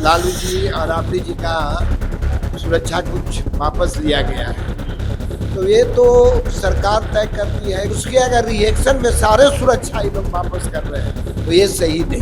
लालू जी और राबड़ी जी का सुरक्षा कुछ वापस लिया गया है, तो ये तो सरकार तय करती है। उसके अगर रिएक्शन में सारे सुरक्षा ये लोग वापस कर रहे हैं तो ये सही नहीं।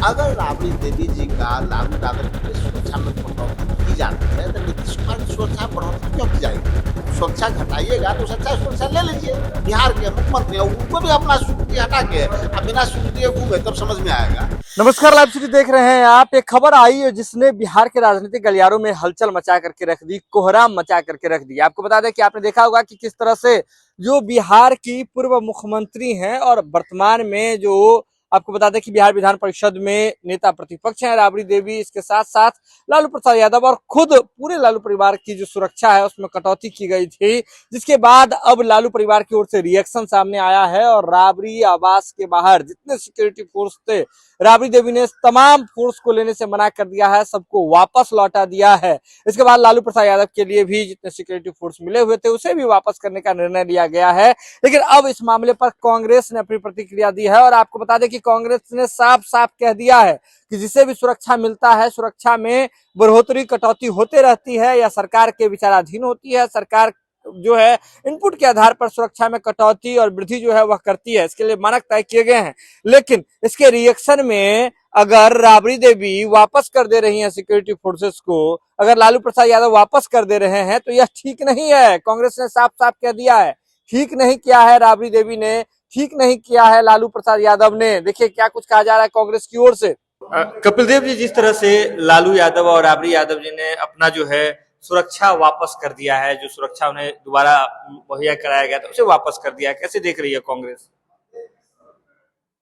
अगर राबड़ी देवी जी का लालू यादव की सुरक्षा में कटौती की जाती है तो नीतीश कुमार की सुरक्षा बढ़ोतरी क्यों की जाएगी? सुरक्षा घटाइएगा तो सच्चा सुरक्षा ले लीजिए। बिहार के मुख्यमंत्री उनको भी अपना स्वीकृति हटा के बिना स्वीकृति घूमे तब समझ में आएगा। नमस्कार, लाइव सिटी देख रहे हैं आप। एक खबर आई है जिसने बिहार के राजनीतिक गलियारों में हलचल मचा करके रख दी, कोहराम मचा करके रख दी। आपको बता दें कि आपने देखा होगा कि किस तरह से जो बिहार की पूर्व मुख्यमंत्री हैं और वर्तमान में जो आपको बता दें कि बिहार विधान परिषद में नेता प्रतिपक्ष हैं राबड़ी देवी, इसके साथ साथ लालू प्रसाद यादव और खुद पूरे लालू परिवार की जो सुरक्षा है उसमें कटौती की गई थी, जिसके बाद अब लालू परिवार की ओर से रिएक्शन सामने आया है और राबड़ी आवास के बाहर जितने सिक्योरिटी फोर्स थे राबड़ी देवी ने तमाम फोर्स को लेने से मना कर दिया है, सबको वापस लौटा दिया है। इसके बाद लालू प्रसाद यादव के लिए भी जितने सिक्योरिटी फोर्स मिले हुए थे उसे भी वापस करने का निर्णय लिया गया है। लेकिन अब इस मामले पर कांग्रेस ने अपनी प्रतिक्रिया दी है और आपको बता दें कि कांग्रेस ने साफ साफ कह दिया है कि जिसे भी सुरक्षा मिलता है, सुरक्षा में बढ़ोतरी कटौती होते रहती है या सरकार के विचाराधीन होती है। सरकार जो है इनपुट के आधार पर सुरक्षा में कटौती और वृद्धि जो है वह करती है, इसके लिए मानक तय किए गए हैं। लेकिन इसके रिएक्शन में अगर राबड़ी देवी वापस कर दे रही हैं सिक्योरिटी फोर्सेस को, अगर लालू प्रसाद यादव वापस कर दे रहे हैं तो यह ठीक नहीं है। कांग्रेस ने साफ साफ कह दिया है, ठीक नहीं किया है राबड़ी देवी ने, ठीक नहीं किया है लालू प्रसाद यादव ने। देखिए क्या कुछ कहा जा रहा है कांग्रेस की ओर से। कपिल देव जी, जिस तरह से लालू यादव और राबड़ी यादव जी ने अपना जो है सुरक्षा वापस कर दिया है, जो सुरक्षा उन्हें दोबारा मुहैया कराया गया था उसे वापस कर दिया है, कैसे देख रही है कांग्रेस?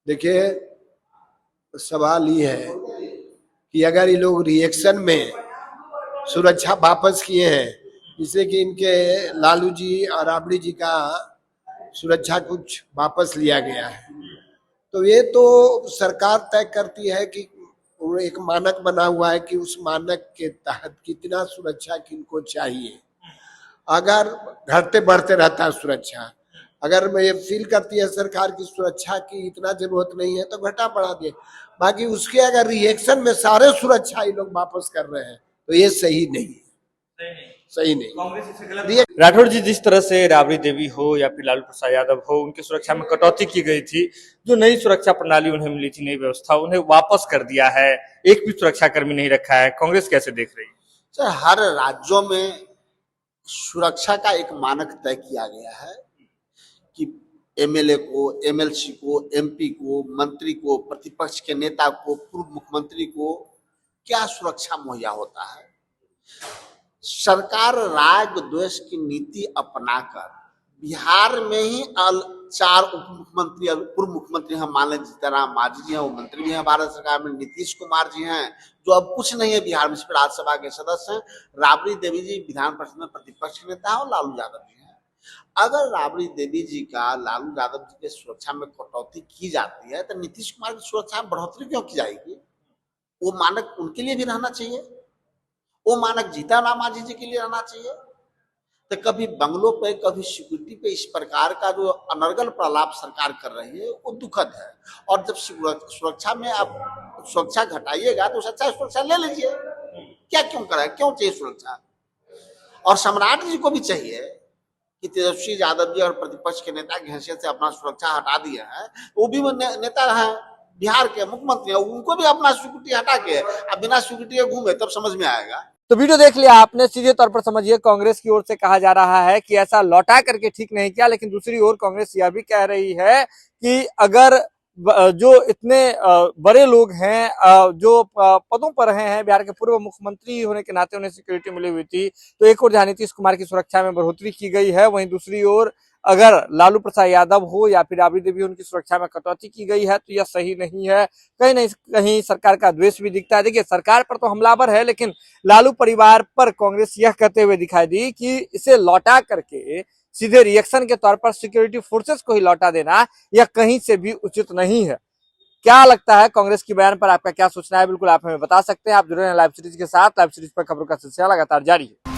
देखिए, सवाल ये है कि अगर ये लोग रिएक्शन में सुरक्षा वापस किए हैं, जिससे कि इनके लालू जी और राबड़ी जी का सुरक्षा कुछ वापस लिया गया है, तो ये तो सरकार तय करती है कि एक मानक बना हुआ है कि उस मानक के तहत कितना सुरक्षा किनको चाहिए। अगर घटते बढ़ते रहता है सुरक्षा, अगर मैं ये फील करती है सरकार की सुरक्षा की इतना जरूरत नहीं है तो घटा बढ़ा दे। बाकी उसके अगर रिएक्शन में सारे सुरक्षा ये लोग वापस कर रहे हैं तो ये सही नहीं है, सही नहीं। राठौड़ जी, जिस तरह से राबड़ी देवी हो या फिर लालू प्रसाद यादव हो, उनकी सुरक्षा में कटौती की गई थी, जो नई सुरक्षा प्रणाली उन्हें मिली थी, नई व्यवस्था, उन्हें वापस कर दिया है, एक भी सुरक्षा कर्मी नहीं रखा है, कांग्रेस कैसे देख रही है? सर, हर राज्यों में सुरक्षा का एक मानक तय किया गया है कि एमएलए को, एमएलसी को, एमपी को, मंत्री को, प्रतिपक्ष के नेता को, पूर्व मुख्यमंत्री को क्या सुरक्षा मुहैया होता है। सरकार राग द्वेष की नीति अपनाकर बिहार में ही 4 उप मुख्यमंत्री, पूर्व मुख्यमंत्री हम मान लें, सीताराम मांझी जी हैं, वो मंत्री भी हैं भारत सरकार में, नीतीश कुमार जी हैं जो अब कुछ नहीं है बिहार में, सिर्फ राज्यसभा के सदस्य हैं, राबड़ी देवी जी विधान परिषद में प्रतिपक्ष के नेता है और लालू यादव जी हैं। अगर राबड़ी देवी जी का लालू यादव जी की सुरक्षा में कटौती की जाती है तो नीतीश कुमार की सुरक्षा में बढ़ोतरी क्यों की जाएगी? वो मानक उनके लिए भी रहना चाहिए, वो मानक जीतन मांझी जी के लिए रहना चाहिए। तो कभी बंगलों पे, कभी सिक्योरिटी पे इस प्रकार का जो अनर्गल प्रलाप सरकार कर रही है वो दुखद है। और जब सुरक्षा में आप सुरक्षा घटाइएगा तो अच्छा सुरक्षा ले लीजिए। क्या क्यों कराए, क्यों चाहिए सुरक्षा? और सम्राट जी को भी चाहिए कि तेजस्वी यादव जी और प्रतिपक्ष के नेता की हैसियत से अपना सुरक्षा हटा दिया है, वो भी नेता है, बिहार के मुख्यमंत्री है, उनको भी अपना स्वीकृति हटा के अब बिना स्वीकृति घूमे तब समझ में आएगा। तो वीडियो देख लिया आपने, सीधे तौर पर समझिए कांग्रेस की ओर से कहा जा रहा है कि ऐसा लौटा करके ठीक नहीं किया, लेकिन दूसरी ओर कांग्रेस यह भी कह रही है कि अगर जो इतने बड़े लोग हैं, जो पदों पर रहे हैं, बिहार के पूर्व मुख्यमंत्री होने के नाते उन्हें सिक्योरिटी मिली हुई थी, तो एक ओर जहां नीतीश कुमार की सुरक्षा में बढ़ोतरी की गई है, वहीं दूसरी ओर अगर लालू प्रसाद यादव हो या फिर राबड़ी देवी, उनकी सुरक्षा में कटौती की गई है तो यह सही नहीं है। कहीं नहीं कहीं सरकार का द्वेष भी दिखता है। देखिए, सरकार पर तो हमलावर है, लेकिन लालू परिवार पर कांग्रेस यह कहते हुए दिखाई दी कि इसे लौटा करके सीधे रिएक्शन के तौर पर सिक्योरिटी फोर्सेस को ही लौटा देना यह कहीं से भी उचित नहीं है। क्या लगता है कांग्रेस की बयान पर, आपका क्या सोचना है? बिल्कुल आप हमें बता सकते हैं। आप जुड़े हैं लाइव सीरीज के साथ। लाइव सीरीज पर खबरों का सिलसिला लगातार जारी है।